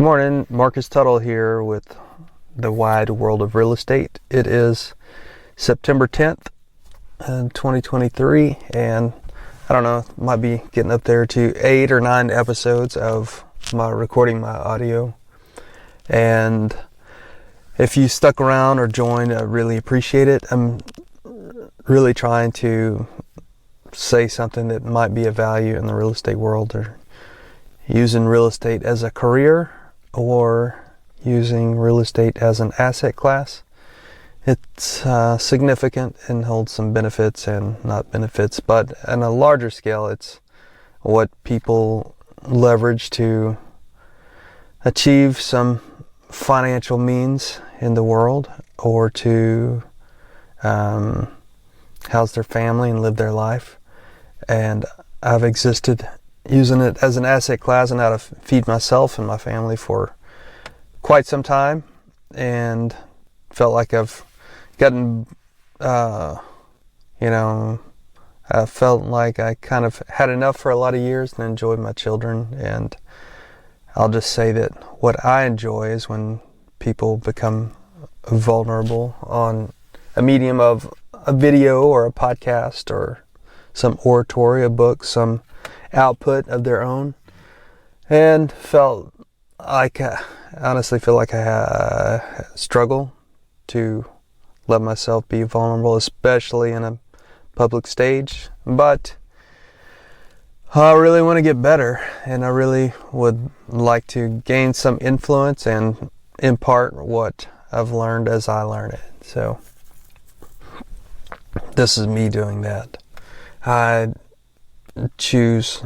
Good morning, Marcus Tuttle here with the wide world of real estate. It is September 10th, 2023, and I don't know, might be getting up there to 8 or 9 episodes of my recording my audio. And if you stuck around or joined, I really appreciate it. I'm really trying to say something that might be of value in the real estate world, or using real estate as a career, or using real estate as an asset class. It's significant and holds some benefits and not benefits, but on a larger scale, it's what people leverage to achieve some financial means in the world, or to house their family and live their life. And I've existed using it as an asset class and how to feed myself and my family for quite some time, and felt like I've gotten, I felt like I kind of had enough for a lot of years and enjoyed my children. And I'll just say that what I enjoy is when people become vulnerable on a medium of a video or a podcast or some oratory, a book, some output of their own, and felt like, I honestly feel like I struggle to let myself be vulnerable, especially in a public stage. But I really want to get better, and I really would like to gain some influence and impart what I've learned as I learn it. So this is me doing that. I choose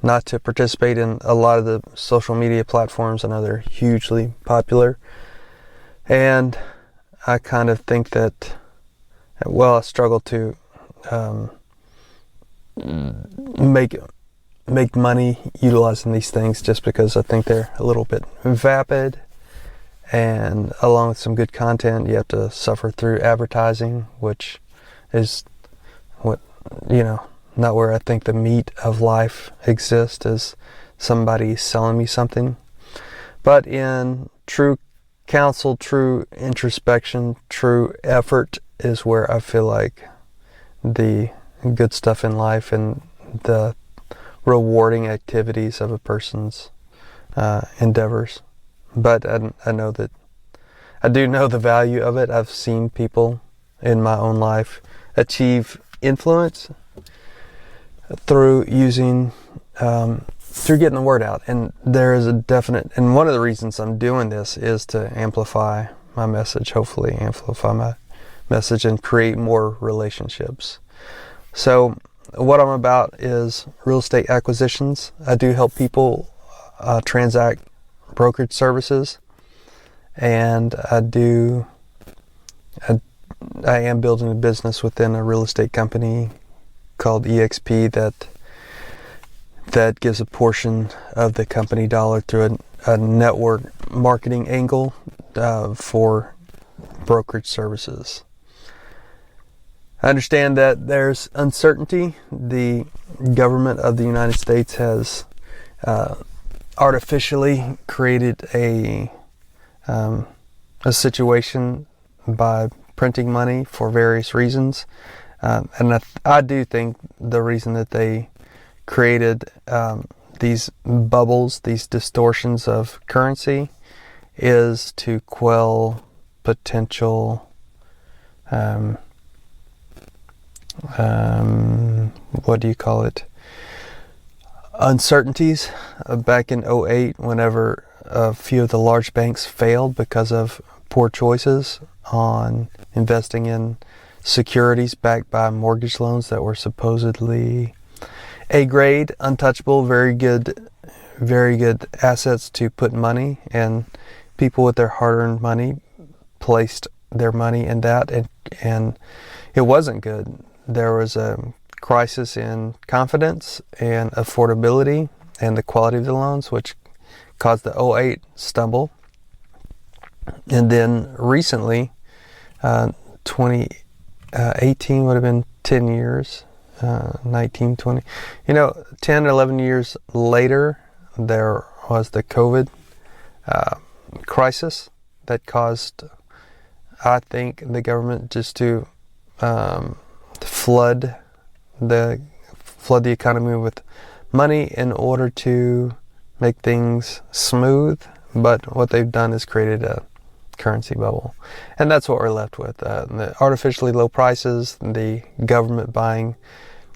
not to participate in a lot of the social media platforms. I know they're hugely popular, and I kind of think that, I struggle to make money utilizing these things, just because I think they're a little bit vapid, and along with some good content, you have to suffer through advertising, which is not where I think the meat of life exists, is somebody selling me something. But in true counsel, true introspection, true effort is where I feel like the good stuff in life and the rewarding activities of a person's endeavors. But I know that I do know the value of it. I've seen people in my own life achieve influence through getting the word out. And there is a definite, and one of the reasons I'm doing this is to amplify my message, hopefully amplify my message and create more relationships. So what I'm about is real estate acquisitions. I do help people transact brokerage services, and I am building a business within a real estate company called EXP that gives a portion of the company dollar through a network marketing angle for brokerage services. I understand that there's uncertainty. The government of the United States has artificially created a situation by printing money for various reasons. And I do think the reason that they created these bubbles, these distortions of currency, is to quell potential uncertainties. Back in 2008, whenever a few of the large banks failed because of poor choices on investing in securities backed by mortgage loans that were supposedly A grade, untouchable, very good assets to put money, and people with their hard-earned money placed their money in that, and it wasn't good. There was a crisis in confidence and affordability and the quality of the loans, which caused the 2008 stumble. And then recently, 2018 would have been 10 years, 19, 20. 10, 11 years later, there was the COVID crisis that caused, I think, the government just to flood the economy with money in order to make things smooth. But what they've done is created a currency bubble, and that's what we're left with. The artificially low prices, the government buying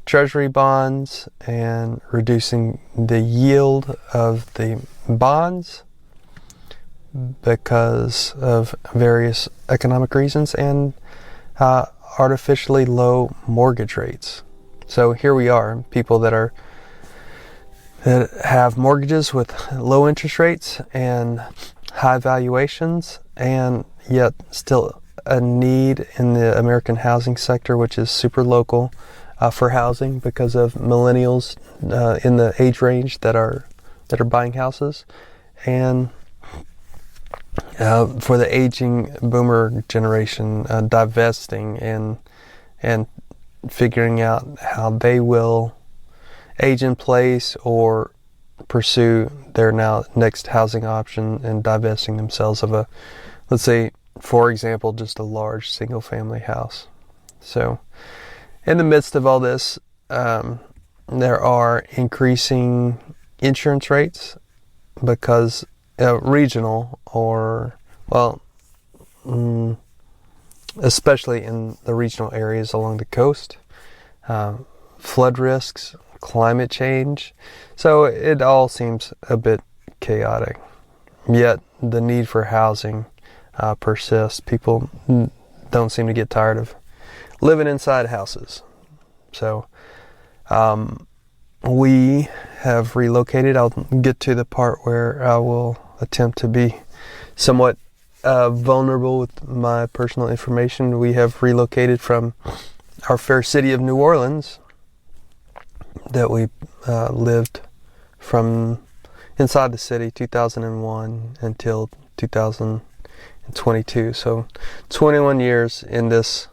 treasury bonds and reducing the yield of the bonds because of various economic reasons, and artificially low mortgage rates. So here we are, people that have mortgages with low interest rates and high valuations, and yet still a need in the American housing sector, which is super local, for housing because of millennials in the age range that are buying houses, and for the aging boomer generation divesting and figuring out how they will age in place or pursue their next housing option, and divesting themselves of a, let's say, for example, just a large single family house. So in the midst of all this, there are increasing insurance rates because regional, or, well, especially in the regional areas along the coast, flood risks, climate change. So it all seems a bit chaotic. Yet the need for housing persists. People don't seem to get tired of living inside houses. So we have relocated. I'll get to the part where I will attempt to be somewhat vulnerable with my personal information. We have relocated from our fair city of New Orleans that we lived from inside the city 2001 until 2022. So 21 years in this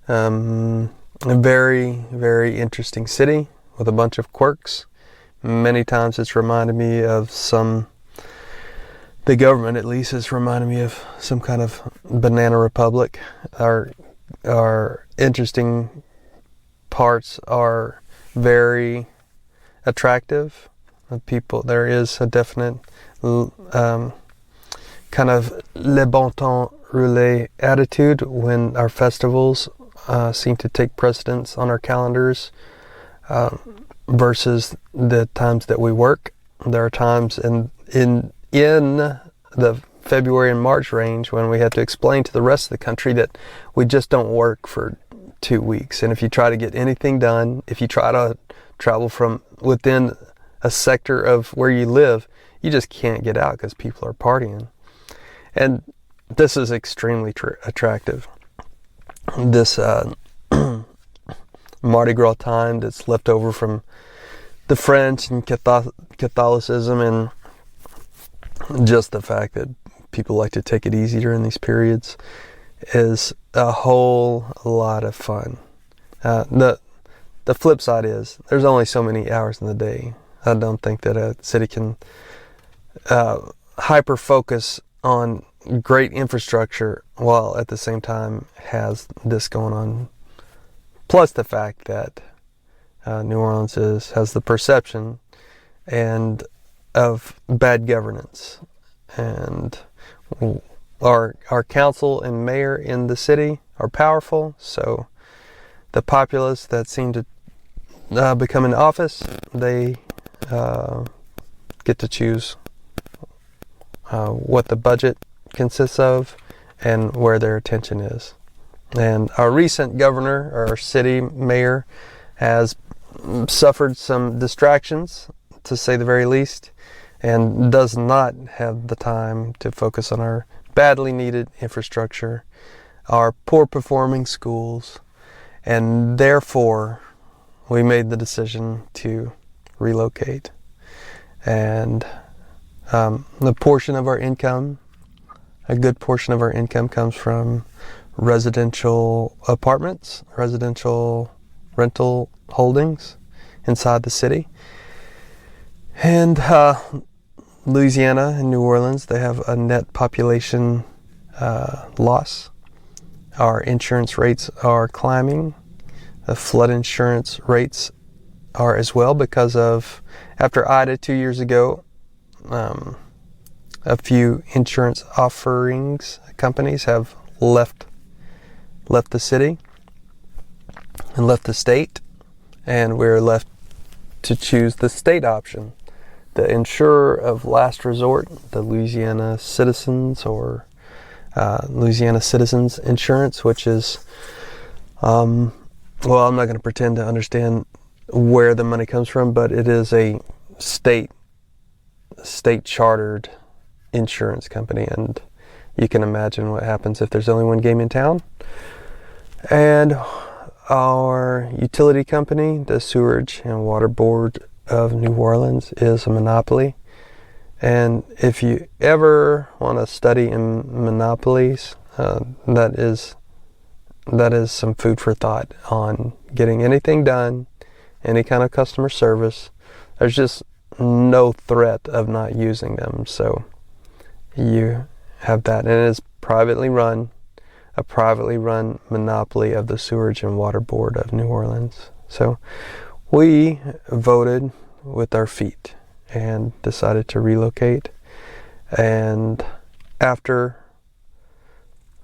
very, very interesting city with a bunch of quirks. Many times it's reminded me of the government at least has reminded me of some kind of banana republic. Our interesting parts are very attractive. People, there is a definite kind of le bon temps roulé attitude when our festivals seem to take precedence on our calendars versus the times that we work. There are times in the February and March range when we have to explain to the rest of the country that we just don't work for 2 weeks. And if you try to get anything done, if you try to travel from within a sector of where you live, you just can't get out because people are partying. And this is extremely attractive. This Mardi Gras time that's left over from the French and Catholicism, and just the fact that people like to take it easy during these periods is a whole lot of fun. The flip side is there's only so many hours in the day. I don't think that a city can hyper focus on great infrastructure while at the same time has this going on. Plus the fact that New Orleans has the perception and of bad governance, and our council and mayor in the city are powerful, so the populace that seem to become in office, they get to choose what the budget consists of and where their attention is. And our recent governor, our city mayor, has suffered some distractions, to say the very least, and does not have the time to focus on our badly needed infrastructure, our poor performing schools, and therefore we made the decision to relocate. And the portion of our income, a good portion of our income, comes from residential apartments, residential rental holdings inside the city. And Louisiana and New Orleans, they have a net population loss. Our insurance rates are climbing. The flood insurance rates are as well because of, after Ida 2 years ago, a few insurance offerings companies have left the city and left the state, and we're left to choose the state option. The insurer of last resort, the Louisiana Citizens or Louisiana Citizens Insurance, which is, well, I'm not going to pretend to understand where the money comes from, but it is a state chartered insurance company, and you can imagine what happens if there's only one game in town. And our utility company, the Sewerage and Water Board of New Orleans, is a monopoly. And if you ever want to study in monopolies, that is some food for thought on getting anything done, any kind of customer service. There's just no threat of not using them. So you have that, and it is a privately run monopoly of the Sewerage and Water Board of New Orleans. So we voted with our feet and decided to relocate. And after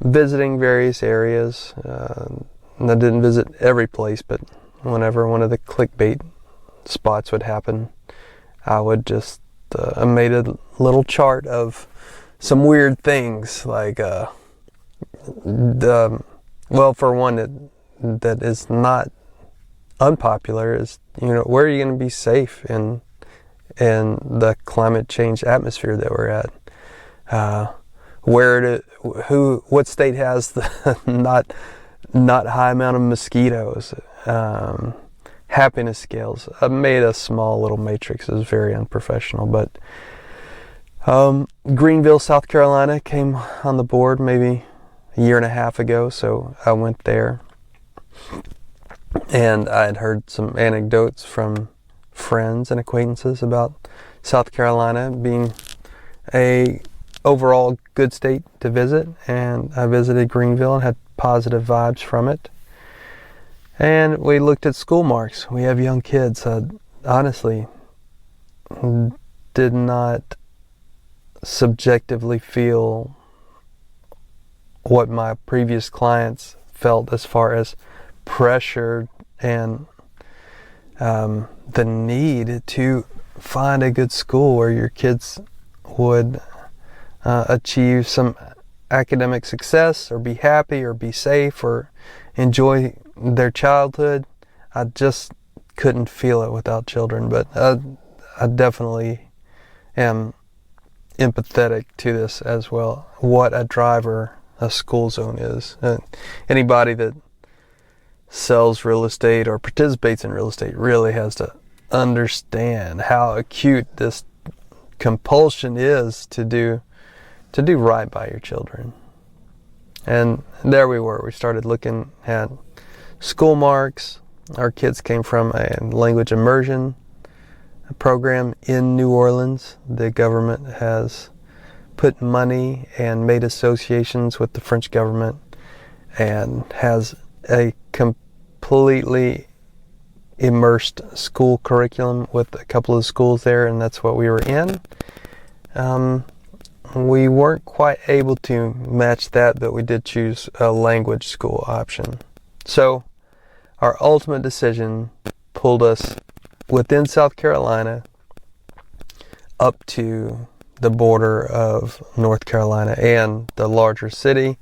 visiting various areas, and I didn't visit every place, but whenever one of the clickbait spots would happen, I would just I made a little chart of some weird things, like well, for one, that is not unpopular is, where are you going to be safe in the climate change atmosphere that we're at? What state has the not high amount of mosquitoes? Happiness scales. I made a small little matrix. It was very unprofessional, but Greenville, South Carolina came on the board maybe a year and a half ago, so I went there, and I had heard some anecdotes from friends and acquaintances about South Carolina being a overall good state to visit, and I visited Greenville and had positive vibes from it. And we looked at school marks. We have young kids. Honestly, did not subjectively feel what my previous clients felt as far as pressure and the need to find a good school where your kids would achieve some academic success or be happy or be safe or enjoy their childhood. I just couldn't feel it without children, but I definitely am empathetic to this as well. What a driver a school zone is. Anybody that sells real estate or participates in real estate really has to understand how acute this compulsion is to do right by your children. And there we were. We started looking at school marks. Our kids came from a language immersion program in New Orleans. The government has put money and made associations with the French government and has a completely immersed school curriculum with a couple of schools there, and that's what we were in. We weren't quite able to match that, but we did choose a language school option. So our ultimate decision pulled us within South Carolina up to the border of North Carolina and the larger city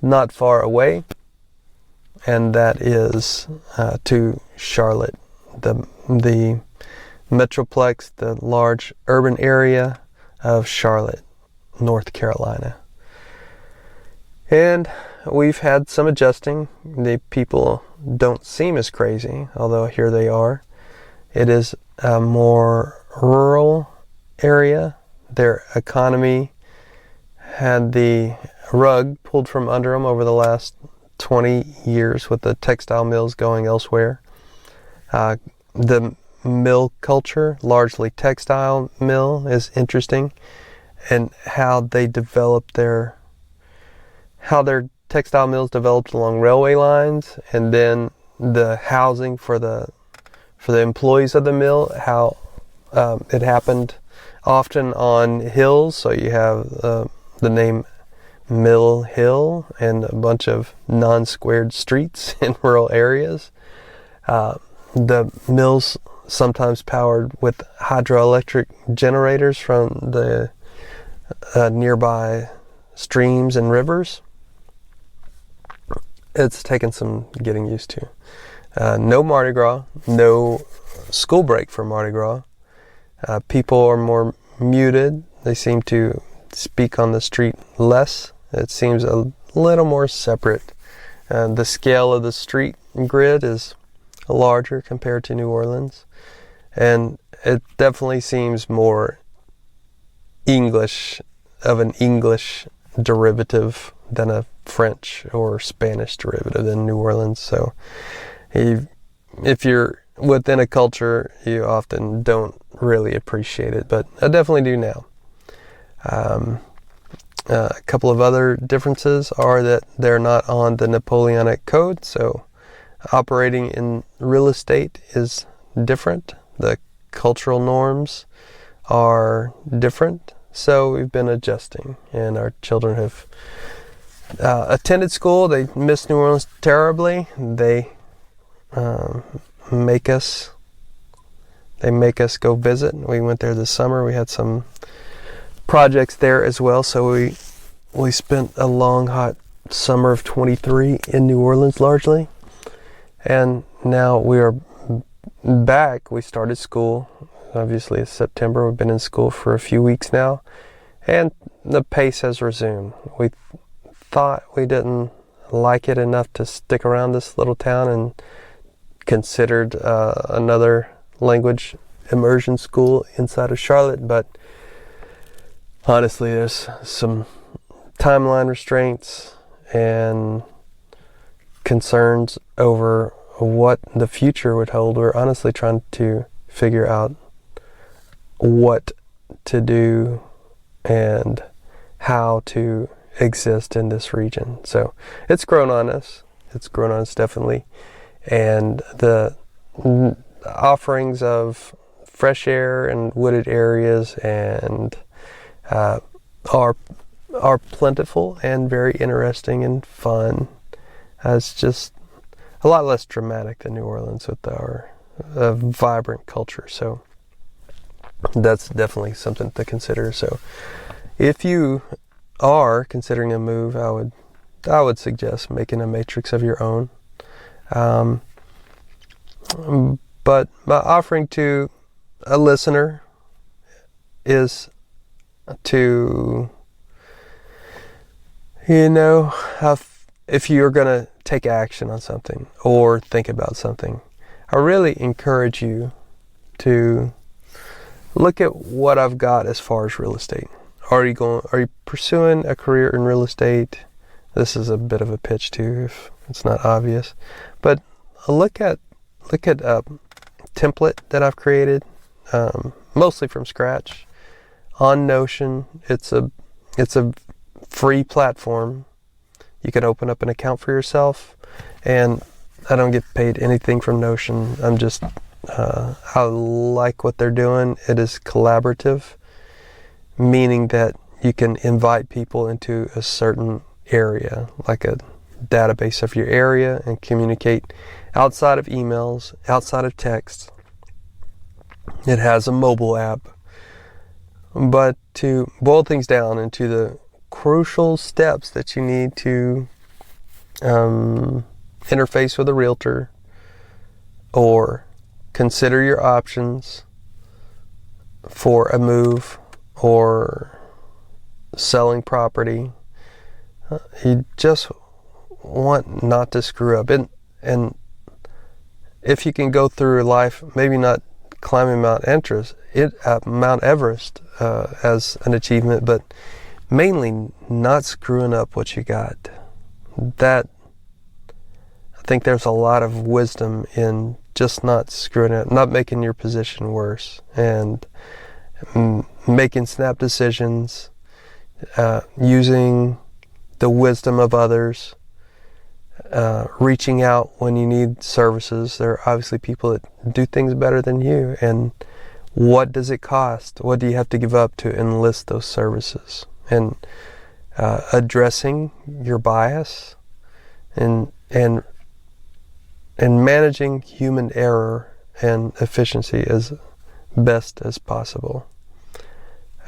not far away, and that is to Charlotte, the metroplex, the large urban area of Charlotte, North Carolina. And we've had some adjusting. The people don't seem as crazy, although here they are. It is a more rural area. Their economy had the rug pulled from under them over the last 20 years with the textile mills going elsewhere. The mill culture, largely textile mill, is interesting, and how their textile mills developed along railway lines, and then the housing for the employees of the mill, how it happened often on hills. So you have the name Mill Hill and a bunch of non-squared streets in rural areas. The mills sometimes powered with hydroelectric generators from the nearby streams and rivers. It's taken some getting used to. No Mardi Gras, no school break for Mardi Gras. People are more muted. They seem to speak on the street less. It seems a little more separate. The scale of the street grid is larger compared to New Orleans. And it definitely seems more English, of an English derivative than a French or Spanish derivative in New Orleans. So if you're within a culture, you often don't really appreciate it, but I definitely do now. A couple of other differences are that they're not on the Napoleonic Code, so operating in real estate is different. The cultural norms are different, so we've been adjusting, and our children have attended school. They miss New Orleans terribly. They make us go visit. We went there this summer. We had some projects there as well, so we spent a long hot summer of 23 in New Orleans largely, and now we are back. We started school, obviously it's September. We've been in school for a few weeks now, and the pace has resumed. We thought we didn't like it enough to stick around this little town, and considered another language immersion school inside of Charlotte, but honestly there's some timeline restraints and concerns over what the future would hold. We're honestly trying to figure out what to do and how to exist in this region. So it's grown on us. It's grown on us definitely. And the offerings of fresh air and wooded areas and are plentiful and very interesting and fun. It's just a lot less dramatic than New Orleans with our vibrant culture. So that's definitely something to consider. So if you are considering a move, I would suggest making a matrix of your own. But my offering to a listener is to, if you're going to take action on something or think about something, I really encourage you to look at what I've got as far as real estate. Are you pursuing a career in real estate? This is a bit of a pitch too, if it's not obvious. But look at a template that I've created, mostly from scratch, on Notion. It's a free platform. You can open up an account for yourself, and I don't get paid anything from Notion. I'm just I like what they're doing. It is collaborative, meaning that you can invite people into a certain area, like a database of your area, and communicate outside of emails, outside of text. It has a mobile app. But to boil things down into the crucial steps that you need to interface with a realtor or consider your options for a move or selling property, you just want not to screw up. And if you can go through life, maybe not climbing Mount Everest as an achievement, but mainly not screwing up what you got. That, I think there's a lot of wisdom in just not screwing it, not making your position worse, and making snap decisions, using the wisdom of others, reaching out when you need services. There are obviously people that do things better than you, and what does it cost? What do you have to give up to enlist those services? And addressing your bias and managing human error and efficiency as best as possible.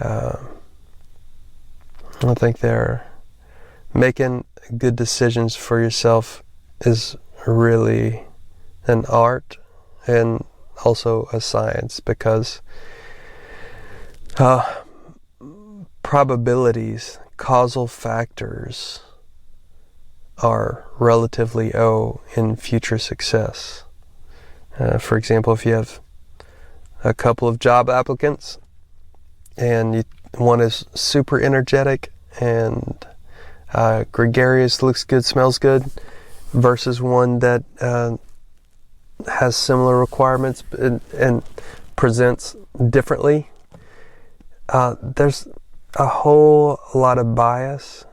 I think making good decisions for yourself is really an art and also a science, because probabilities, causal factors are relatively low in future success. For example, if you have a couple of job applicants and one is super energetic and gregarious, looks good, smells good, versus one that has similar requirements and presents differently, there's a whole lot of bias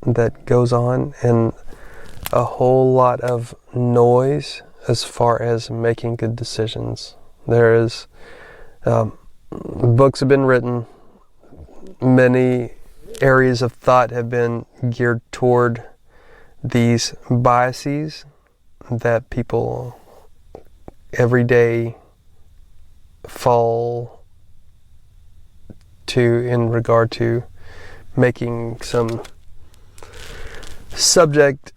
that goes on and a whole lot of noise as far as making good decisions. There is books have been written, many areas of thought have been geared toward these biases that people every day fall to in regard to making some subject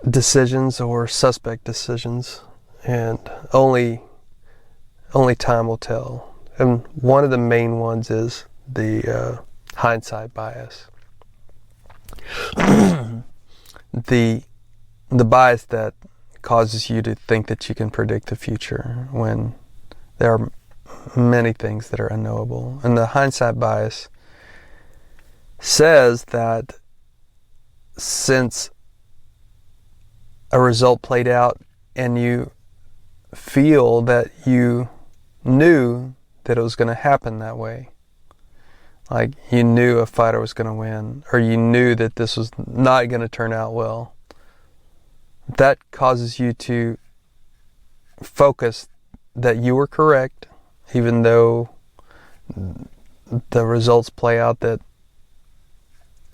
decisions or suspect decisions, and only time will tell. And one of the main ones is the hindsight bias. the bias that causes you to think that you can predict the future when there are many things that are unknowable. And the hindsight bias says that since a result played out and you feel that you knew that it was going to happen that way, like you knew a fighter was going to win, or you knew that this was not going to turn out well, that causes you to focus that you were correct, even though the results play out that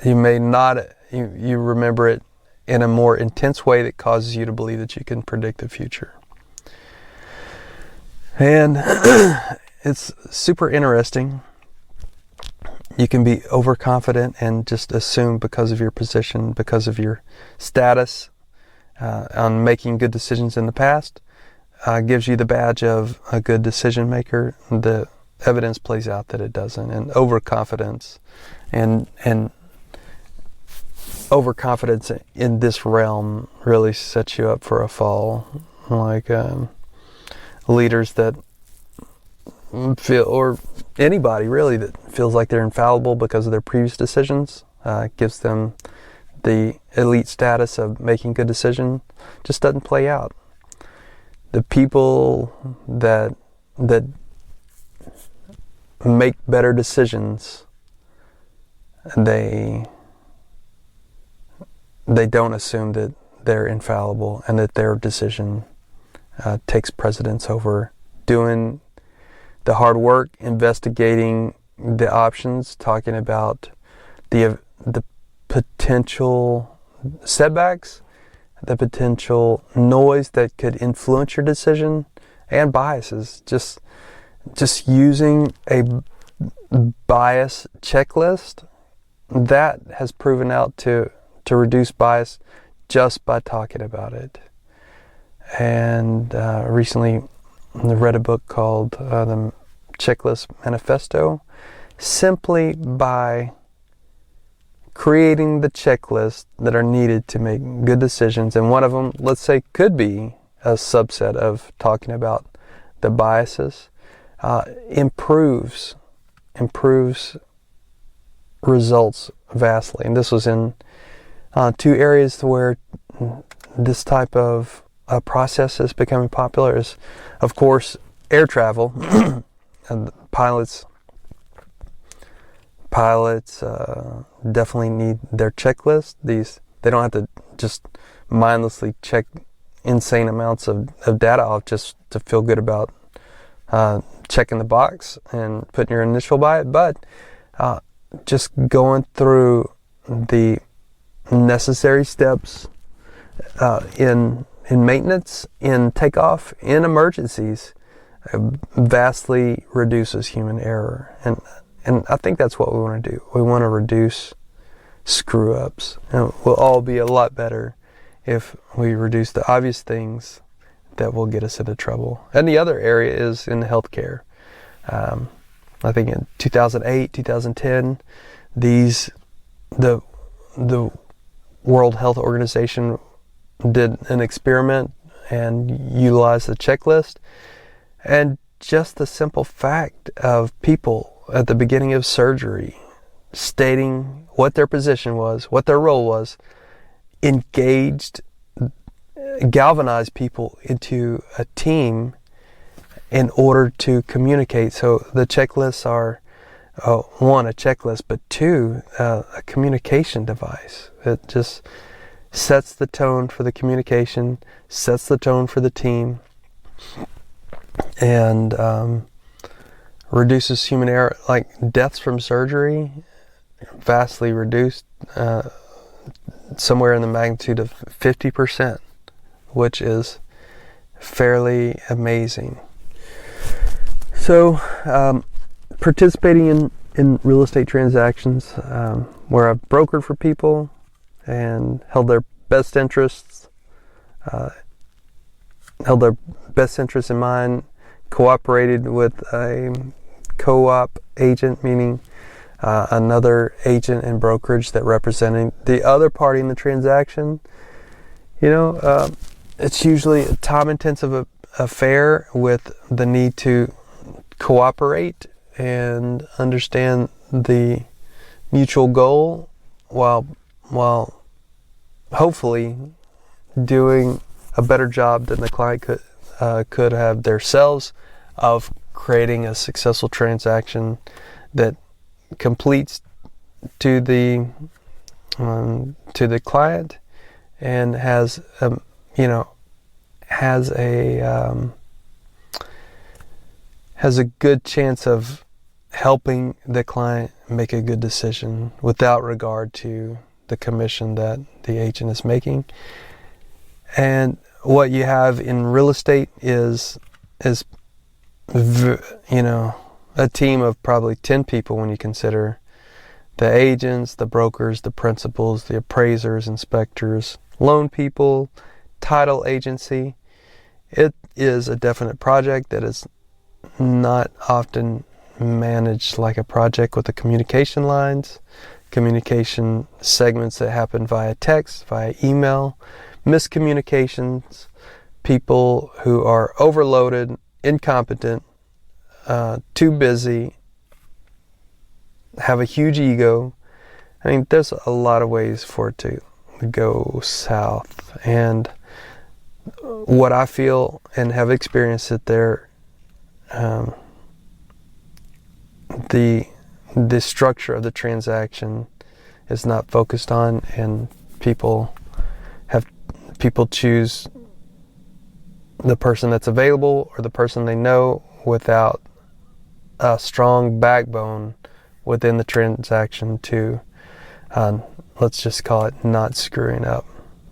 you may not, you remember it in a more intense way that causes you to believe that you can predict the future. And it's super interesting. You can be overconfident and just assume because of your position, because of your status on making good decisions in the past, gives you the badge of a good decision maker. The evidence plays out that it doesn't. And overconfidence and overconfidence in this realm really sets you up for a fall. Like leaders that feel, or anybody really that feels like they're infallible because of their previous decisions, gives them the elite status of making good decisions, just doesn't play out. The people that make better decisions, they don't assume that they're infallible and that their decision takes precedence over doing the hard work, investigating the options, talking about the potential setbacks, the potential noise that could influence your decision, and biases. Just using a bias checklist, that has proven out to reduce bias just by talking about it. And recently I read a book called The Checklist Manifesto. Simply by creating the checklists that are needed to make good decisions, and one of them, let's say, could be a subset of talking about the biases, improves results vastly. And this was in two areas where this type of process that's becoming popular is, of course, air travel. And pilots definitely need their checklist. They don't have to just mindlessly check insane amounts of data off just to feel good about checking the box and putting your initial by it, but just going through the necessary steps in maintenance, in takeoff, in emergencies, vastly reduces human error. And I think that's what we want to do. We want to reduce screw ups. And we'll all be a lot better if we reduce the obvious things that will get us into trouble. And the other area is in healthcare. I think in 2008, 2010, the World Health Organization did an experiment and utilized the checklist. And just the simple fact of people at the beginning of surgery stating what their position was, what their role was, galvanized people into a team in order to communicate. So the checklists are, one, a checklist, but two, a communication device. It just sets the tone for the communication, sets the tone for the team, and reduces human error. Like deaths from surgery, vastly reduced, somewhere in the magnitude of 50%, which is fairly amazing. So, participating in real estate transactions, where I've brokered for people and held their best interests in mind, cooperated with a co-op agent, meaning another agent in brokerage that representing the other party in the transaction. It's usually a time-intensive affair with the need to cooperate and understand the mutual goal while hopefully doing a better job than the client could have themselves of creating a successful transaction that completes to the client and has a good chance of helping the client make a good decision without regard to the commission that the agent is making. And what you have in real estate is a team of probably 10 people when you consider the agents, the brokers, the principals, the appraisers, inspectors, loan people, title agency. It is a definite project that is not often managed like a project with the communication lines, communication segments that happen via text, via email, miscommunications, people who are overloaded, incompetent, too busy, have a huge ego. I mean, there's a lot of ways for it to go south. And what I feel and have experienced that the structure of the transaction is not focused on, and people choose the person that's available or the person they know without a strong backbone within the transaction to, let's just call it, not screwing up.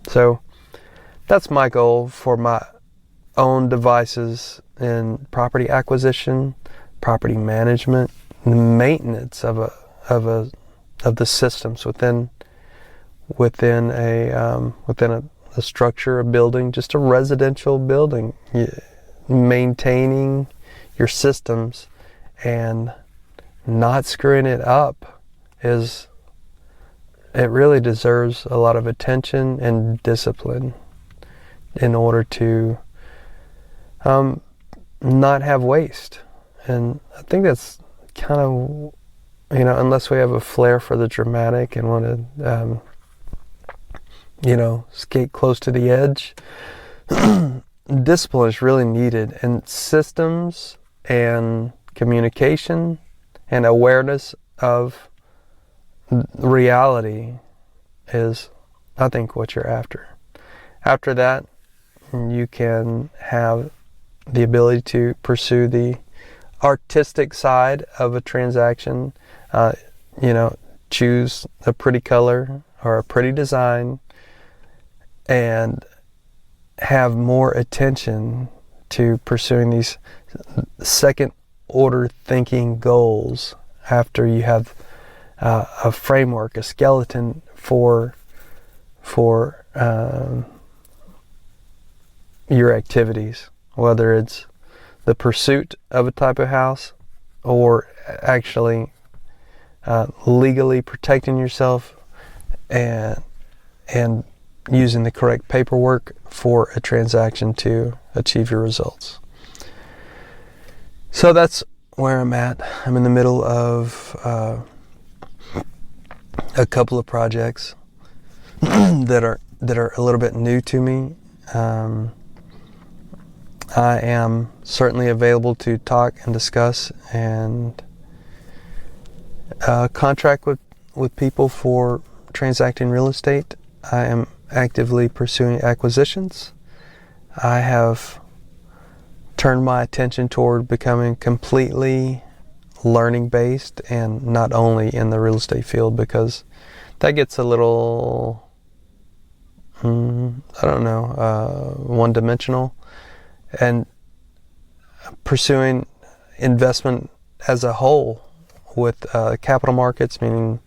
So that's my goal for my own devices in property acquisition, property management, the maintenance of the systems within a structure, a building, just a residential building. Maintaining your systems and not screwing it up it really deserves a lot of attention and discipline in order to not have waste. And I think that's kind of, unless we have a flair for the dramatic and want to, skate close to the edge, discipline is really needed, and systems and communication and awareness of reality is, I think, what you're after. After that, you can have the ability to pursue the artistic side of a transaction. Choose a pretty color or a pretty design and have more attention to pursuing these second order thinking goals after you have a framework, a skeleton for your activities, whether it's the pursuit of a type of house or actually legally protecting yourself and using the correct paperwork for a transaction to achieve your results. So that's where I'm at. I'm in the middle of a couple of projects that are a little bit new to me. I am certainly available to talk and discuss and contract with people for transacting real estate. I am actively pursuing acquisitions. I have turned my attention toward becoming completely learning based and not only in the real estate field, because that gets a little one dimensional, and pursuing investment as a whole with capital markets, meaning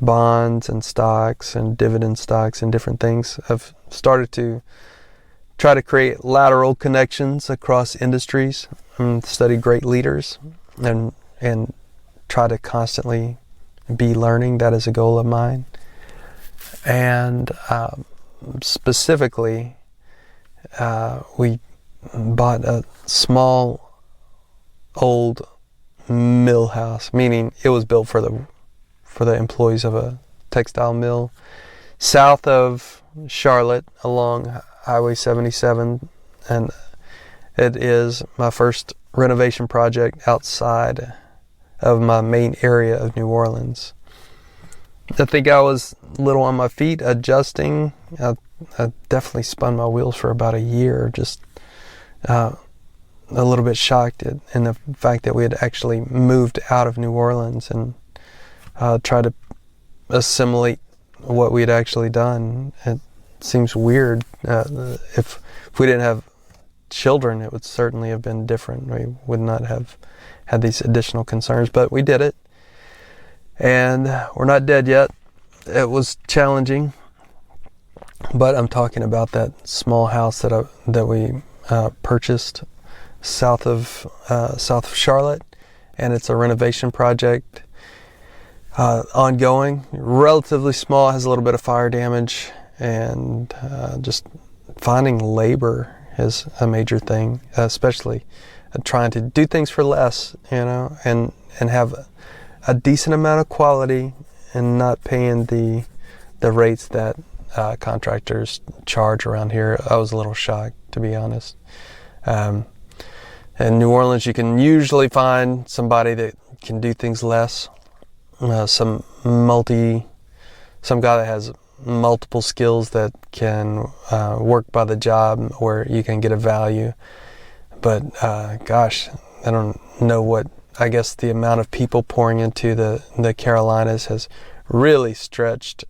bonds and stocks and dividend stocks and different things. I've started to try to create lateral connections across industries and study great leaders and try to constantly be learning. That is a goal of mine. And specifically, we bought a small old mill house, meaning it was built for the employees of a textile mill south of Charlotte along Highway 77, and it is my first renovation project outside of my main area of New Orleans. I think I was a little on my feet adjusting. I definitely spun my wheels for about a year, just a little bit shocked in the fact that we had actually moved out of New Orleans and tried to assimilate what we had actually done. It seems weird. If we didn't have children, it would certainly have been different. We would not have had these additional concerns, but we did it. And we're not dead yet. It was challenging, but I'm talking about that small house that we purchased south of Charlotte, and it's a renovation project ongoing. Relatively small, has a little bit of fire damage, and just finding labor is a major thing, especially trying to do things for less, and have a decent amount of quality and not paying the rates that contractors charge around here. I was a little shocked, to be honest. In New Orleans, you can usually find somebody that can do things less. Some guy that has multiple skills that can work by the job where you can get a value. But gosh, I don't know what. I guess the amount of people pouring into the Carolinas has really stretched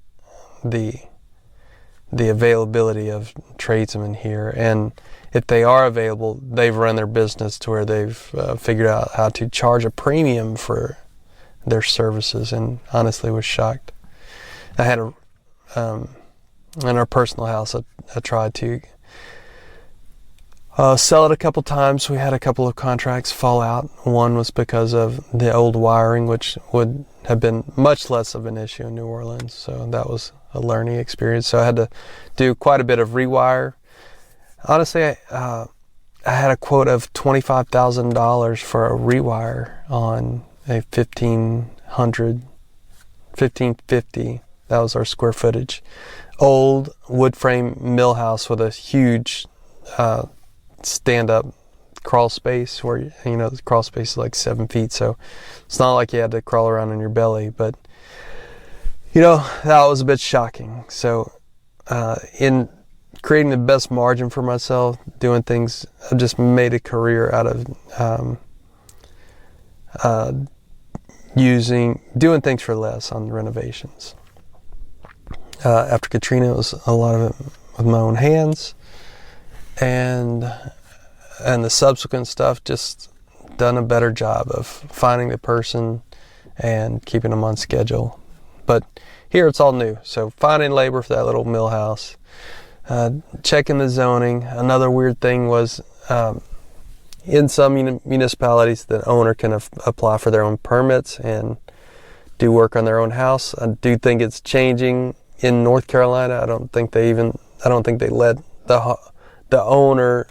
the availability of tradesmen here. And if they are available, they've run their business to where they've figured out how to charge a premium for their services, and honestly was shocked. I had in our personal house, I tried to sell it a couple times. We had a couple of contracts fall out. One was because of the old wiring, which would have been much less of an issue in New Orleans. So that was a learning experience. So I had to do quite a bit of rewire. Honestly, I had a quote of $25,000 for a rewire on a 1550. That was our square footage. Old wood frame mill house with a huge stand-up crawl space where, the crawl space is like 7 feet, so it's not like you had to crawl around on your belly, but that was a bit shocking. So in creating the best margin for myself, doing things, I've just made a career out of doing things for less on renovations. After Katrina, it was a lot of it with my own hands, and the subsequent stuff, just done a better job of finding the person and keeping them on schedule. But here it's all new. So finding labor for that little mill house, checking the zoning. Another weird thing was in some municipalities, the owner can apply for their own permits and do work on their own house. I do think it's changing in North Carolina. I don't think they let the owner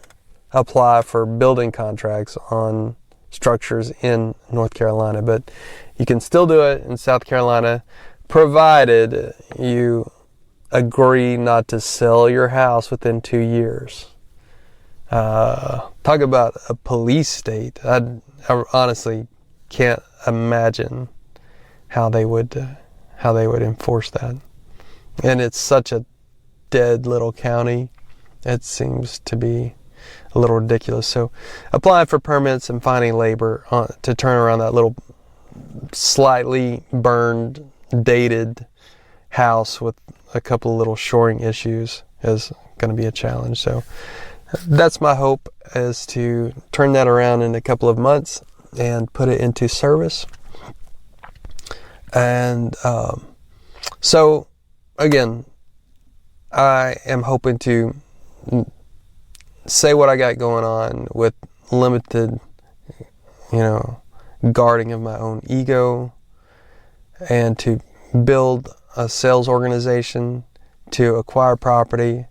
apply for building contracts on structures in North Carolina, but you can still do it in South Carolina, provided you agree not to sell your house within 2 years. Talk about a police state. I honestly can't imagine how they would enforce that. And it's such a dead little county. It seems to be a little ridiculous. So applying for permits and finding labor to turn around that little slightly burned, dated house with a couple of little shoring issues is going to be a challenge. So that's my hope, is to turn that around in a couple of months and put it into service. And so again, I am hoping to say what I got going on with limited, guarding of my own ego, and to build a sales organization, to acquire property,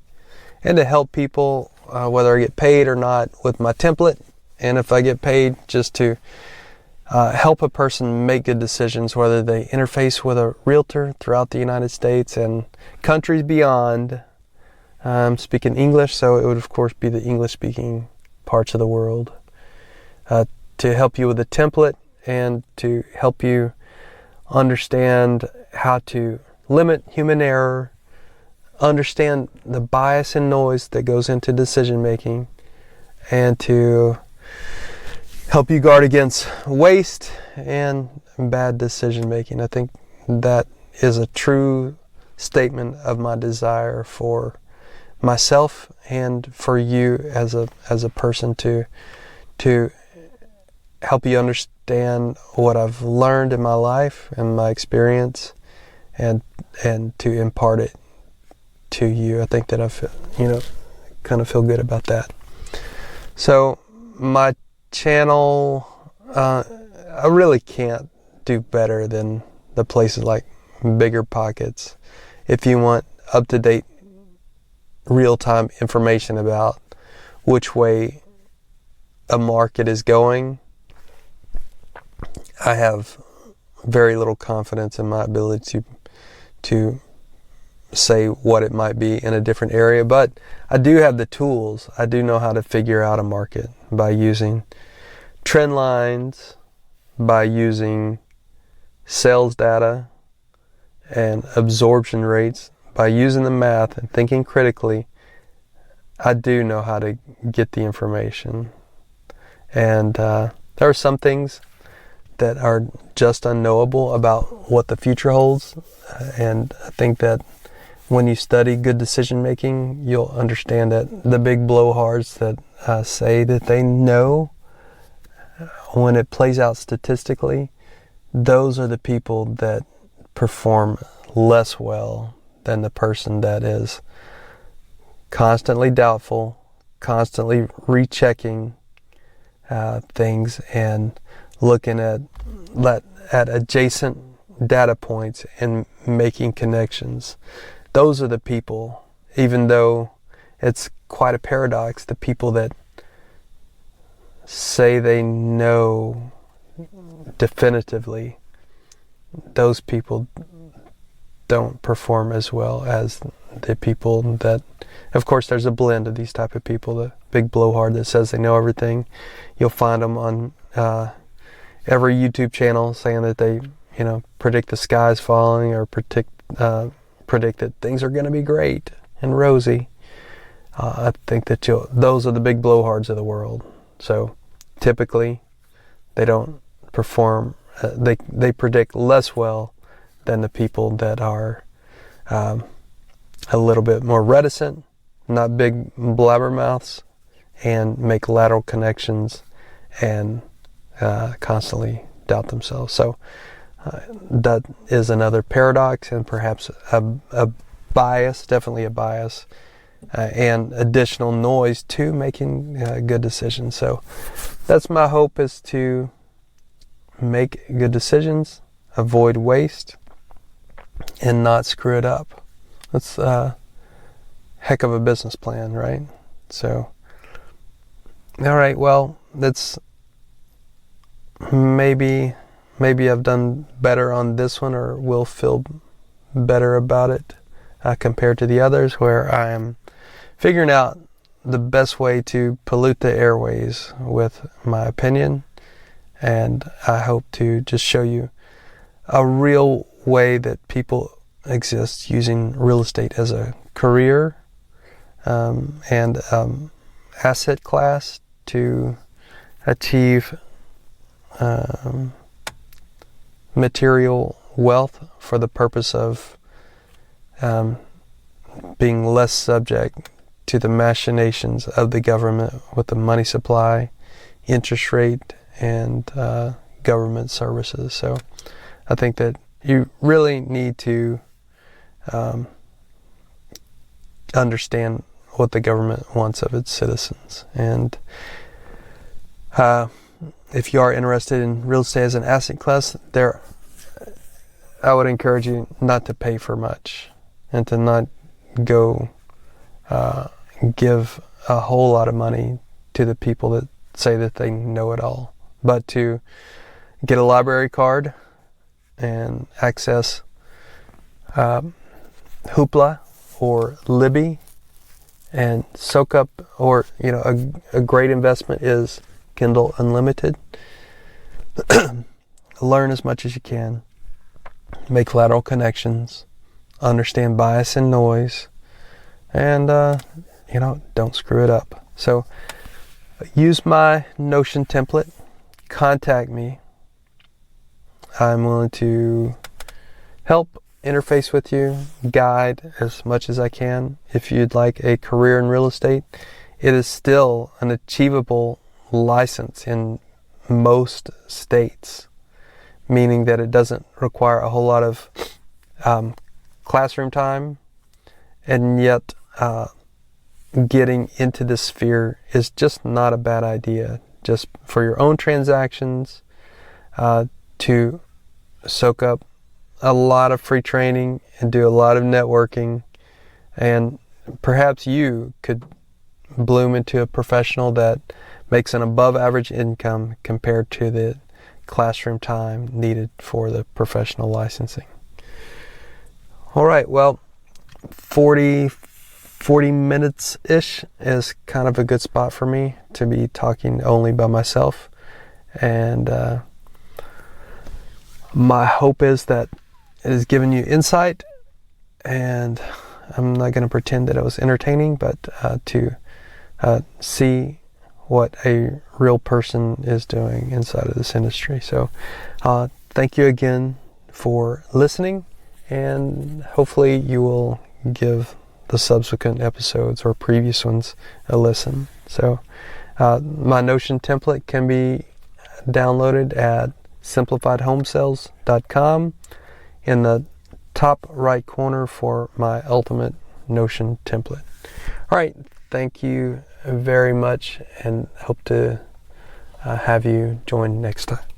and to help people, whether I get paid or not, with my template. And if I get paid, just to help a person make good decisions, whether they interface with a realtor throughout the United States and countries beyond. I'm speaking English, so it would of course be the English-speaking parts of the world, to help you with a template and to help you understand how to limit human error, understand the bias and noise that goes into decision making, and to help you guard against waste and bad decision making. I think that is a true statement of my desire for myself and for you as a person, to help you understand what I've learned in my life and my experience, and to impart it to you. I think that I feel, kind of feel good about that. So my channel, I really can't do better than the places like Bigger Pockets. If you want up-to-date, real-time information about which way a market is going, I have very little confidence in my ability to say what it might be in a different area, but I do have the tools. I do know how to figure out a market by using trend lines, by using sales data and absorption rates, by using the math and thinking critically. I do know how to get the information. And there are some things that are just unknowable about what the future holds. And I think that when you study good decision making, you'll understand that the big blowhards that say that they know, when it plays out statistically, those are the people that perform less well than the person that is constantly doubtful, constantly rechecking things and looking at adjacent data points and making connections. Those are the people, even though it's quite a paradox, the people that say they know definitively, those people don't perform as well as the people that, of course, there's a blend of these type of people. The big blowhard that says they know everything. You'll find them on every YouTube channel saying that they, predict the sky's falling or predict that things are going to be great and rosy. I think that those are the big blowhards of the world. So typically, they don't perform. They predict less well than the people that are a little bit more reticent, not big blabbermouths, and make lateral connections and constantly doubt themselves. So that is another paradox and perhaps a bias, definitely a bias, and additional noise to making good decisions. So that's my hope, is to make good decisions, avoid waste, and not screw it up. That's a heck of a business plan, right? So, all right, well, that's maybe I've done better on this one, or will feel better about it compared to the others, where I am figuring out the best way to pollute the airways with my opinion. And I hope to just show you a real way that people exist using real estate as a career and asset class to achieve material wealth for the purpose of being less subject to the machinations of the government with the money supply, interest rate, and government services. So I think that you really need to understand what the government wants of its citizens. And if you are interested in real estate as an asset class, I would encourage you not to pay for much and to not go give a whole lot of money to the people that say that they know it all, but to get a library card and access Hoopla or Libby and soak up, or a great investment is Kindle Unlimited. Learn as much as you can, make lateral connections, understand bias and noise, and don't screw it up. So use my Notion template, contact me. I'm willing to help interface with you, guide as much as I can. If you'd like a career in real estate, it is still an achievable license in most states, meaning that it doesn't require a whole lot of classroom time, and yet getting into this sphere is just not a bad idea, just for your own transactions, to soak up a lot of free training and do a lot of networking, and perhaps you could bloom into a professional that makes an above average income compared to the classroom time needed for the professional licensing. All right, well, 40 minutes-ish is kind of a good spot for me to be talking only by myself. And my hope is that it has given you insight, and I'm not going to pretend that it was entertaining, but to see what a real person is doing inside of this industry. So thank you again for listening, and hopefully you will give the subsequent episodes or previous ones a listen. So my Notion template can be downloaded at simplifiedhomesales.com in the top right corner for my ultimate Notion template. All right, thank you very much, and hope to have you join next time.